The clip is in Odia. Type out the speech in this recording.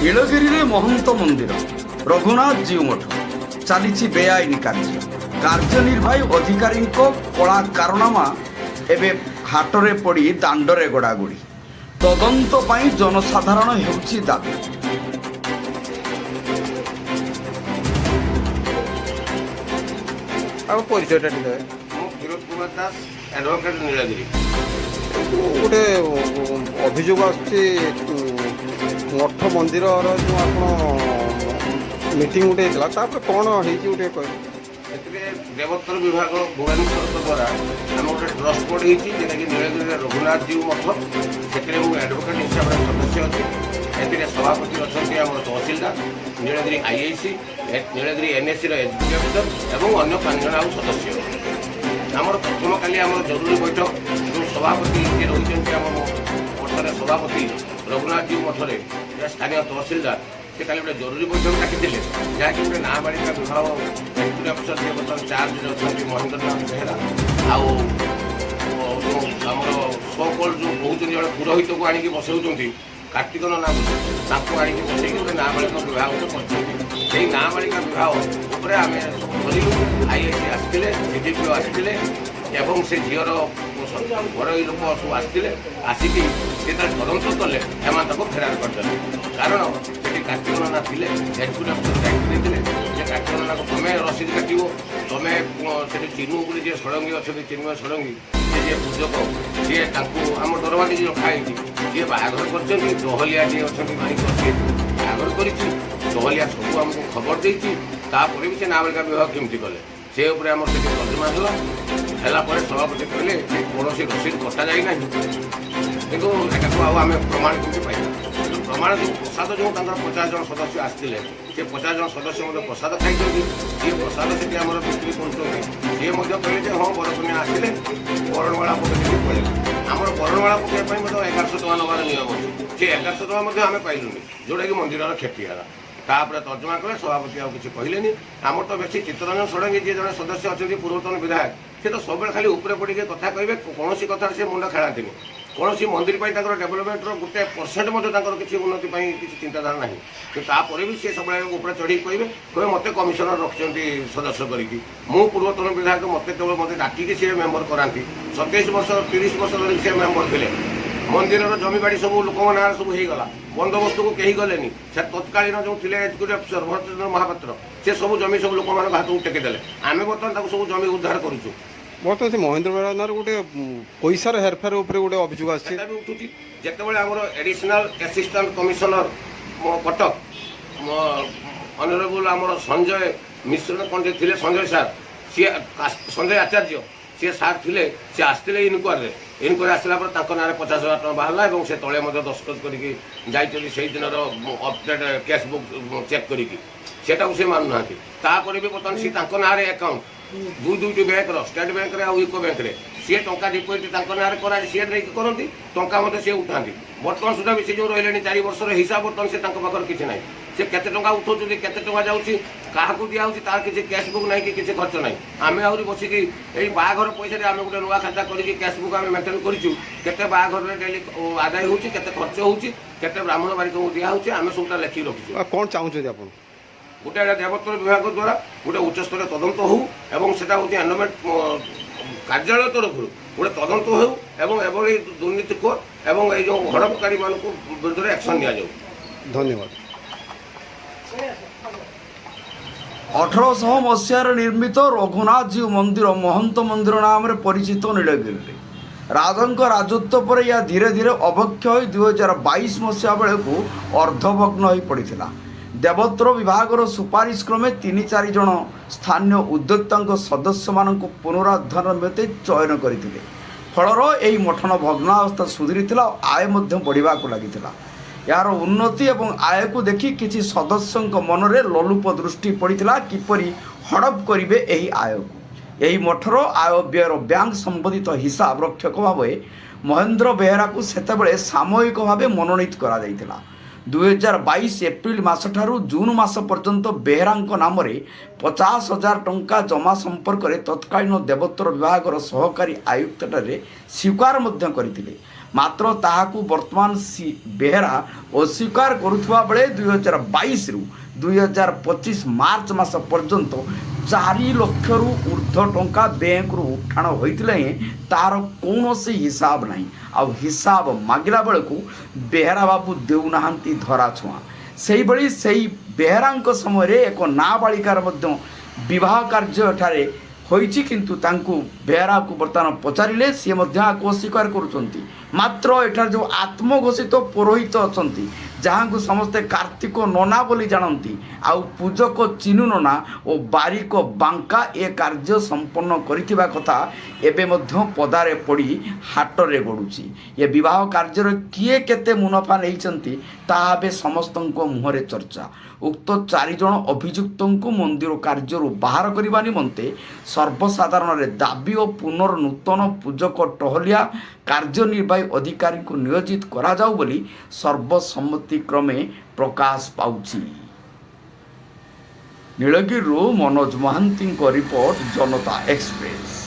ନୀଳଗିରିରେ ମହନ୍ତ ମନ୍ଦିର ରଘୁନାଥ ଜୀଉ ମଠ ଚାଲିଛି ବେଆଇନ କାର୍ଯ୍ୟନିର୍ବାହୀ ଅଧିକାରୀଙ୍କ କଳା କାରନାମା ଏବେ ହାଟରେ ପଡ଼ି ଦାଣ୍ଡରେ ଗଡ଼ାଗଡ଼ି ତଦନ୍ତ ପାଇଁ ଜନସାଧାରଣ ହେଉଛି ଦାବି। ଆଉ ପରିଚୟଟା ଟିକେ ମୁଁ ବିରୋଧ କୁମାର ଦାସ ଆଡଭୋକେଟ୍ ନୀଳଗିରି। ଗୋଟେ ଅଭିଯୋଗ ଆସୁଛି ମଠ ମନ୍ଦିରର ଯେଉଁ ଆପଣ ମିଟିଂ ଗୋଟେ ହେଇଥିଲା ତାପରେ କ'ଣ ହେଇଛି ଗୋଟେ କହିବେ? ଏଥିରେ ଦେବୋତ୍ତର ବିଭାଗ ଭୁବନେଶ୍ୱର ଦ୍ୱାରା ଆମ ଗୋଟେ ଟ୍ରଷ୍ଟ ବୋର୍ଡ଼ ହେଇଛି ଯେଉଁଟାକି ନୀଳଗିରିରେ ରଘୁନାଥ ଜୀଉ ମଠ, ସେଥିରେ ମୁଁ ଆଡଭୋକେଟ୍ ହିସାବରେ ସଦସ୍ୟ ଅଛି। ଏଥିରେ ସଭାପତି ଅଛନ୍ତି ଆମର ତହସିଲଦାର, ନୀଳଗିରି ଆଇଆଇସି, ନୀଳଗିରି ଏନ୍ଏସିର ଏକ୍ଜିକ୍ୟୁଟିଭ୍ ଏବଂ ଅନ୍ୟ 5 ଜଣ ଆଉ ସଦସ୍ୟ। ଆମର ପ୍ରଥମ କାଲି ଆମର ଜରୁରୀ ବୈଠକ ଯେଉଁ ସଭାପତି ଯିଏ ରହିଛନ୍ତି ଆମ ମଠରେ ସଭାପତି ରଘୁନାଥ ଜୀଉ ମଠରେ ସ୍ଥାନୀୟ ତହସିଲଦାର, ସେ କାଲି ଗୋଟେ ଜରୁରୀ ବୈଠକ ଡାକିଥିଲେ, ଯାହାକି ଗୋଟେ ନାବାଳିକା ବିବାହ ଏକ୍ଜିକ୍ୟୁଟିଭ୍ ଅଫିସର ଯିଏ ବର୍ତ୍ତମାନ ଚାର୍ଜରେ ଅଛନ୍ତି ମହେନ୍ଦ୍ରନାଥ ବେହେରା, ଆଉ ଯେଉଁ ଆମର ସୋକଲ୍ ଯେଉଁ କହୁଛନ୍ତି ଜଣେ ପୁରୋହିତକୁ ଆଣିକି ବସାଉଛନ୍ତି କାର୍ତ୍ତିକ ନନା ବୋଲି, ତାଙ୍କୁ ଆଣିକି ବସେଇକି ଗୋଟେ ନାବାଳିକା ବିବାହ ଗୋଟେ କରିଛନ୍ତି। ସେଇ ନାବାଳିକା ବିବାହ ଉପରେ ଆମେ ସବୁ ଧରିଲୁ। ଆଇଆଇସି ଆସିଥିଲେ, ସିଡିପିଓ ଆସିଥିଲେ ଏବଂ ସେ ଝିଅର ଘରୋଇ ଲୋକ ସବୁ ଆସିଥିଲେ। ଆସିକି ସେ ତାର ତଦନ୍ତ କଲେ, ଏମାନେ ତାକୁ ଫେରାର କରିଦେଲେ। କାରଣ ସେଠି କାର୍ତ୍ତିକ ନନା ଥିଲେ, ଏକ୍ଜିକ୍ୟୁଟିଭ୍ ଅଫିସର ଦାୟିତ୍ୱ ଦେଇଥିଲେ ଯେ କାର୍ତ୍ତିକ ନନାକୁ ତମେ ରସିଦ କାଟିବ, ତମେ ସେଠି ଚିନୁ ବୋଲି ଯିଏ ଷଡ଼ଙ୍ଗୀ ଅଛନ୍ତି, ଚିନ୍ମୟ ଷଡ଼ଙ୍ଗୀ, ସେ ଯିଏ ପୂଜକ, ସିଏ ତାଙ୍କୁ ଆମ ଦରବାରେ ଯିଏ ରଖା ହେଇଛି, ସିଏ ବାହାଘର କରିଛନ୍ତି। ଦୋହଲିଆ ଯିଏ ଅଛନ୍ତି ମାଣିକ, ସିଏ ବାହାଘର କରିଛି। ଦୋହଲିଆ ସବୁ ଆମକୁ ଖବର ଦେଇଛି। ତାପରେ ବି ସେ ନାବାଳିକା ବିବାହ କେମିତି କଲେ ସେ ଉପରେ ଆମର ସେଠି ତର୍ଜମା ହେଲା ପରେ ସଭାପତି କହିଲେ ଯେ କୌଣସି ରସିଦ କଟାଯାଇ ନାହିଁ, କିନ୍ତୁ ଏଟାକୁ ଆଉ ଆମେ ପ୍ରମାଣ କେମିତି ପାଇବା? ପ୍ରମାଣ ଯେଉଁ ପ୍ରସାଦ ଯେଉଁ ତାଙ୍କର 50 ଜଣ ସଦସ୍ୟ ଆସିଥିଲେ, ସେ 50 ଜଣ ସଦସ୍ୟ ମଧ୍ୟ ପ୍ରସାଦ ଖାଇଛନ୍ତି। ଯିଏ ପ୍ରସାଦ ସେଠି ଆମର ବିକ୍ରି କରୁଛନ୍ତି ସିଏ ମଧ୍ୟ କହିଲେ ଯେ ହଁ ବରକନ୍ୟା ଆସିଲେ ବରଣମାଳା ପକେଇକି ପଳେଇଲେ। ଆମର ବରଣମାଳା ପକେଇବା ପାଇଁ ମଧ୍ୟ 1100 ଟଙ୍କା ନେବାର ନିୟମ ଅଛି। ସେ 1100 ଟଙ୍କା ମଧ୍ୟ ଆମେ ପାଇଲୁନି, ଯେଉଁଟାକି ମନ୍ଦିରର କ୍ଷତି ହେଲା। ତାପରେ ତର୍ଜମା କଲେ, ସଭାପତି ଆଉ କିଛି କହିଲେନି। ଆମର ତ ବେଶୀ ଚିତ୍ତରଞ୍ଜନ ଷଡ଼ଙ୍ଗୀ ଯିଏ ଜଣେ ସଦସ୍ୟ ଅଛନ୍ତି ପୂର୍ବତନ ବିଧାୟକ, ସେ ତ ସବୁବେଳେ ଖାଲି ଉପରେ ପଡ଼ିକି କଥା କହିବେ, କୌଣସି କଥାରେ ସେ ମୁଣ୍ଡ ଖେଳାନ୍ତିନି। କୌଣସି ମନ୍ଦିର ପାଇଁ ତାଙ୍କର ଡେଭଲପମେଣ୍ଟର 1% ମଧ୍ୟ ତାଙ୍କର କିଛି ଉନ୍ନତି ପାଇଁ କିଛି ଚିନ୍ତାଧାରା ନାହିଁ। କିନ୍ତୁ ତାପରେ ବି ସେ ସବୁବେଳେ ଉପରେ ଚଢ଼ିକି କହିବେ ମୋତେ କମିଶନର ରଖିଛନ୍ତି ସଦସ୍ୟ କରିକି। ମୁଁ ପୂର୍ବତନ ବିଧାୟକ, ମୋତେ କେବଳ ମୋତେ ଡାକିକି ସେ ମେମ୍ବର କରାନ୍ତି। 27 ବର୍ଷ 30 ବର୍ଷ ଧରିକି ସେ ମେମ୍ବର ଥିଲେ। ମନ୍ଦିରର ଜମିବାଡ଼ି ସବୁ ଲୋକଙ୍କ ନାଁରେ ସବୁ ହେଇଗଲା, ବନ୍ଦୋବସ୍ତକୁ କେହି ଗଲେନି। ସେ ତତ୍କାଳୀନ ଯେଉଁ ଥିଲେ ଏକ୍ଜିକ୍ୟୁଟିଭ୍ ଅଫିସର ଭରତଚନ୍ଦ୍ର ମହାପାତ୍ର, ସେ ସବୁ ଜମି ସବୁ ଲୋକମାନଙ୍କ ହାତକୁ ଟେକିଦେଲେ। ଆମେ ବର୍ତ୍ତମାନ ତାକୁ ସବୁ ଜମି ଉଦ୍ଧାର କରୁଛୁ। ବର୍ତ୍ତମାନ ସେ ମହେନ୍ଦ୍ର ବେହେରା ଗୋଟେ ପଇସାର ହେରଫେର ଉପରେ ଗୋଟେ ଅଭିଯୋଗ ଆସିଛି। ସେଟା ବି ଉଠୁଛି। ଯେତେବେଳେ ଆମର additional assistant commissioner Cuttack honourable ଆମର ସଞ୍ଜୟ ମିଶ୍ର କ'ଣ ଥିଲେ, ସଞ୍ଜୟ ସାର୍, ସିଏ ସଞ୍ଜୟ ଆଚାର୍ଯ୍ୟ, ସିଏ ସାର୍ ଥିଲେ, ସେ ଆସିଥିଲେ ଇନକ୍ୱାରି ଆସିଲା ପରେ ତାଙ୍କ ନାଁରେ 50,000 ଟଙ୍କା ବାହାରିଲା ଏବଂ ସେ ତଳେ ମଧ୍ୟ ଦସ୍ତଖତ କରିକି ଯାଇଛନ୍ତି ସେଇଦିନର ଅପଡେଟ୍ କ୍ୟାସ୍ ବୁକ୍ ଚେକ୍ କରିକି। ସେଟାକୁ ସେ ମାନୁନାହାନ୍ତି। ତାପରେ ବି ବର୍ତ୍ତମାନ ସିଏ ତାଙ୍କ ନାଁରେ ଆକାଉଣ୍ଟ ଦୁଇଟି ବ୍ୟାଙ୍କର, ଷ୍ଟେଟ୍ ବ୍ୟାଙ୍କରେ ଆଉ ୟୁକୋ ବ୍ୟାଙ୍କରେ, ସିଏ ଟଙ୍କା ଡିପୋଜିଟ୍ ତାଙ୍କ ନାଁରେ କରାଏ, ସିଏ ନେଇକି କରନ୍ତି, ଟଙ୍କା ମଧ୍ୟ ସିଏ ଉଠାନ୍ତି। ବର୍ତ୍ତମାନ ସୁଦ୍ଧା ବି ସେ ଯେଉଁ ରହିଲେଣି 4 ବର୍ଷର ହିସାବ ବର୍ତ୍ତମାନ ସେ ତାଙ୍କ ପାଖରେ କିଛି ନାହିଁ। ସେ କେତେ ଟଙ୍କା ଉଠାଉଛନ୍ତି, କେତେ ଟଙ୍କା ଯାଉଛି, କାହାକୁ ଦିଆହେଉଛି, ତାର କିଛି କ୍ୟାସ୍ ବୁକ୍ ନାହିଁ କି କିଛି ଖର୍ଚ୍ଚ ନାହିଁ। ଆମେ ଆହୁରି ବସିକି ଏଇ ବାହାଘର ପଇସାରେ ଆମେ ଗୋଟେ ନୂଆ ଖାତା କରିକି କ୍ୟାସ୍ ବୁକ୍ ଆମେ ମେଣ୍ଟେନ୍ କରିଛୁ। କେତେ ବାହାଘରରେ ଡେଲି ଆଦାୟ ହେଉଛି, କେତେ ଖର୍ଚ୍ଚ ହେଉଛି, କେତେ ବ୍ରାହ୍ମଣ ବାରିକଙ୍କୁ ଦିଆହେଉଛି, ଆମେ ସବୁଟା ଲେଖିକି ରଖିଛୁ। କ'ଣ ଚାହୁଁଛନ୍ତି ଆପଣ? ଗୋଟେ ଦେବୋତ୍ତର ବିଭାଗ ଦ୍ୱାରା ଗୋଟେ ଉଚ୍ଚସ୍ତରୀୟ ତଦନ୍ତ ହେଉ ଏବଂ ସେଟା ହେଉଛି ଏନ୍ଭାୟରମେଣ୍ଟ କାର୍ଯ୍ୟାଳୟ ତରଫରୁ ଗୋଟେ ତଦନ୍ତ ହେଉ ଏବଂ ଏଭଳି ଦୁର୍ନୀତିଖୋର ଏବଂ ଏଇ ଯେଉଁ ହଡ଼ପକାରୀମାନଙ୍କୁ ବିରୁଦ୍ଧରେ ଆକ୍ସନ୍ ନିଆଯାଉ। ଧନ୍ୟବାଦ। 1800 ମସିହାରେ ନିର୍ମିତ ରଘୁନାଥ ଜୀଉ ମନ୍ଦିର ମହନ୍ତ ମନ୍ଦିର ନାମରେ ପରିଚିତ ନୀଳଗିରିରେ ରାଜାଙ୍କ ରାଜତ୍ୱ ପରେ ଏହା ଧୀରେ ଧୀରେ ଅବକ୍ଷ ହୋଇ 2022 ମସିହା ବେଳକୁ ଅର୍ଦ୍ଧଭଗ୍ନ ହୋଇ ପଡ଼ିଥିଲା। ଦେବୋତ୍ତର ବିଭାଗର ସୁପାରିଶ କ୍ରମେ 3-4 ଜଣ ସ୍ଥାନୀୟ ଉଦ୍ୟୋକ୍ତାଙ୍କ ସଦସ୍ୟମାନଙ୍କୁ ପୁନରୁଦ୍ଧାର ନିମନ୍ତେ ଚୟନ କରିଥିଲେ। ଫଳରେ ଏହି ମଠର ଭଗ୍ନାବସ୍ଥା ସୁଧୁରିଥିଲା ଓ ଆୟ ମଧ୍ୟ ବଢ଼ିବାକୁ ଲାଗିଥିଲା। ଏହାର ଉନ୍ନତି ଏବଂ ଆୟକୁ ଦେଖି କିଛି ସଦସ୍ୟଙ୍କ ମନରେ ଲୋଲୁପ ଦୃଷ୍ଟି ପଡ଼ିଥିଲା କିପରି ହଡ଼ପ କରିବେ ଏହି ଆୟକୁ। ଏହି ମଠର ଆୟ ବ୍ୟୟର ବ୍ୟାଙ୍କ ସମ୍ବନ୍ଧିତ ହିସାବ ରକ୍ଷକ ଭାବେ ମହେନ୍ଦ୍ର ବେହେରାକୁ ସେତେବେଳେ ସାମୟିକ ଭାବେ ମନୋନୀତ କରାଯାଇଥିଲା। 2022 ଏପ୍ରିଲ ମାସଠାରୁ ଜୁନ୍ ମାସ ପର୍ଯ୍ୟନ୍ତ ବେହେରାଙ୍କ ନାମରେ 50,000 ଟଙ୍କା ଜମା ସମ୍ପର୍କରେ ତତ୍କାଳୀନ ଦେବୋତ୍ତର ବିଭାଗର ସହକାରୀ ଆୟୁକ୍ତଠାରେ ସ୍ୱୀକାର ମଧ୍ୟ କରିଥିଲେ। ମାତ୍ର ତାହାକୁ ବର୍ତ୍ତମାନ ବେହେରା ଅସ୍ୱୀକାର କରୁଥିବା ବେଳେ 2022ରୁ 2025 ମାର୍ଚ୍ଚ ମାସ ପର୍ଯ୍ୟନ୍ତ 4 ଲକ୍ଷରୁ ଉର୍ଦ୍ଧ୍ୱ ଟଙ୍କା ବ୍ୟାଙ୍କରୁ ଉଠାଣ ହୋଇଥିଲେ ହେଁ ତାର କୌଣସି ହିସାବ ନାହିଁ। ଆଉ ହିସାବ ମାଗିଲା ବେଳକୁ ବେହେରା ବାବୁ ଦେଉନାହାନ୍ତି ଧରାଛୁଆଁ। ସେହିଭଳି ସେହି ବେହେରାଙ୍କ ସମୟରେ ଏକ ନାବାଳିକାର ମଧ୍ୟ ବିବାହ କାର୍ଯ୍ୟ ଏଠାରେ ହୋଇଛି, କିନ୍ତୁ ତାଙ୍କୁ ବେହେରାକୁ ବର୍ତ୍ତମାନ ପଚାରିଲେ ସିଏ ମଧ୍ୟ ଆକୁ ଅସ୍ୱୀକାର କରୁଛନ୍ତି। ମାତ୍ର ଏଠାରେ ଯେଉଁ ଆତ୍ମଘୋଷିତ ପୁରୋହିତ ଅଛନ୍ତି, ଯାହାଙ୍କୁ ସମସ୍ତେ କାର୍ତ୍ତିକ ନନା ବୋଲି ଜାଣନ୍ତି, ଆଉ ପୂଜକ ଚିନୁ ନନା ଓ ବାରିକ ବାଙ୍କା ଏ କାର୍ଯ୍ୟ ସମ୍ପନ୍ନ କରିଥିବା କଥା ଏବେ ମଧ୍ୟ ପଦାରେ ପଡ଼ି ହାଟରେ ଗଡ଼ୁଛି। ଏ ବିବାହ କାର୍ଯ୍ୟରେ କିଏ କେତେ ମୁନାଫା ନେଇଛନ୍ତି ତାହା ଏବେ ସମସ୍ତଙ୍କ ମୁହଁରେ ଚର୍ଚ୍ଚା। ଉକ୍ତ 4 ଜଣ ଅଭିଯୁକ୍ତଙ୍କୁ ମନ୍ଦିର କାର୍ଯ୍ୟରୁ ବାହାର କରିବା ନିମନ୍ତେ ସର୍ବସାଧାରଣରେ ଦାବି ଓ ପୁନର୍ନୂତନ ପୂଜକ ଟହଲିଆ କାର୍ଯ୍ୟନିର୍ବାହୀ ଅଧିକାରୀଙ୍କୁ ନିୟୋଜିତ କରାଯାଉ ବୋଲି ସର୍ବସମ୍ମତିକ୍ରମେ ପ୍ରକାଶ ପାଉଛି। ନୀଳଗିରିରୁ ମନୋଜ ମହାନ୍ତିଙ୍କ ରିପୋର୍ଟ, ଜନତା ଏକ୍ସପ୍ରେସ।